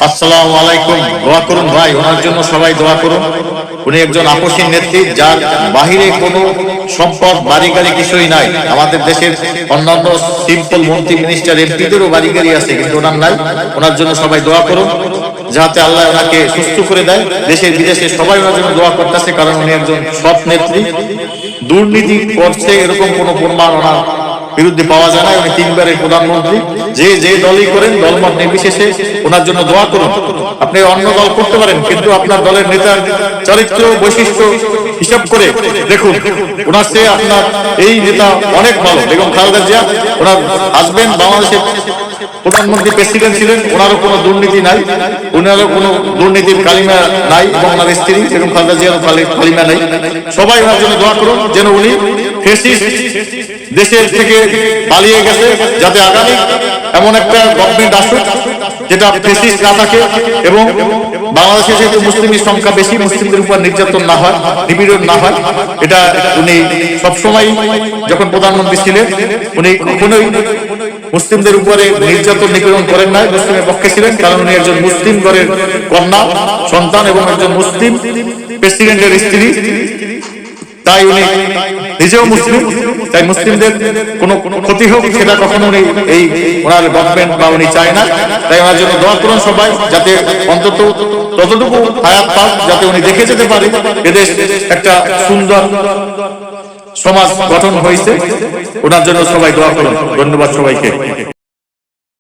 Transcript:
আসসালামু আলাইকুম। দোয়া করুন ভাই, ওনার জন্য সবাই দোয়া করুন। উনি একজন আপসী নেত্রী, যার বাহিরে কোনো সম্পদ বাড়ি গাড়ি কিছুই নাই। আমাদের দেশের অন্যান্য সিম্পল মন্ত্রী মিনিস্টার এমপিদেরও বাড়ি গাড়ি আছে, কিন্তু ওনার নাই। ওনার জন্য সবাই দোয়া করুন, যাতে আল্লাহ ওনাকে সুস্থ করে দেয়। দেশের বিদেশে সবাই ওনার জন্য দোয়া করতেছে, কারণ উনি একজন সৎ নেত্রী। দুর্নীতি করছে এরকম কোনো প্রমাণ ওনার বিরুদ্ধে পাওয়া যায় না। উনি তিনবারের প্রধানমন্ত্রী। যে দলই করেন, দলমত নির্বিশেষে ওনার জন্য দোয়া করুন। আপনি অন্য দল করতে পারেন, কিন্তু আপনার দলের নেতার চরিত্র বৈশিষ্ট্য হিসাব করে দেখুন, ওনার চেয়ে আপনার এই নেতা অনেক ভালো। বেগম খালেদা জিয়া, ওনার হাজবেন্ড বাংলাদেশের প্রধানমন্ত্রী প্রেসিডেন্ট ছিলেন, ওনারও কোনো দুর্নীতি নাই, ওনারও কোনো দুর্নীতির কালিমা নাই, এবং ওনার স্ত্রী বেগম খালেদা জিয়ারও কালিমা নাই। সবাই ওনার জন্য দোয়া করুন, যেন উনি ফ্যাসিস্ট দেশের থেকে পালিয়ে গেছে, যাতে আগামী এমন একটা গভর্নমেন্ট আসুক যেটা ফ্যাসিস্ট না থাকে, এবং বাংলাদেশে যেহেতু মুসলিমের সংখ্যা বেশি, মুসলিমদের উপর নির্যাতন না হয়, নিপীড়ন না হয়। এটা উনি সবসময় যখন প্রধানমন্ত্রী ছিলেন, উনি কখনোই মুসলিমদের উপরে নির্যাতন নিপীড়ন করেন নাই, মুসলিমের পক্ষে ছিলেন, কারণ উনি একজন মুসলিম ঘরের কন্যা সন্তান এবং একজন মুসলিম প্রেসিডেন্টের স্ত্রী। তাই উনি নিজেও মুসলিম, তাই মুসলিমদের কোনো ক্ষতি হোক সেটা কখনো উনি এই ওনার গভর্নমেন্ট বা উনি চায় না। তাই ওনার জন্য দোয়া করুন সবাই, যাতে অন্তত ততটুকু হায়াত পাক, যাতে উনি দেখে যেতে পারে এদেশ একটা সুন্দর সমাজ গঠন হয়েছে। ওনার জন্য সবাই দোয়া করুন। ধন্যবাদ সবাইকে।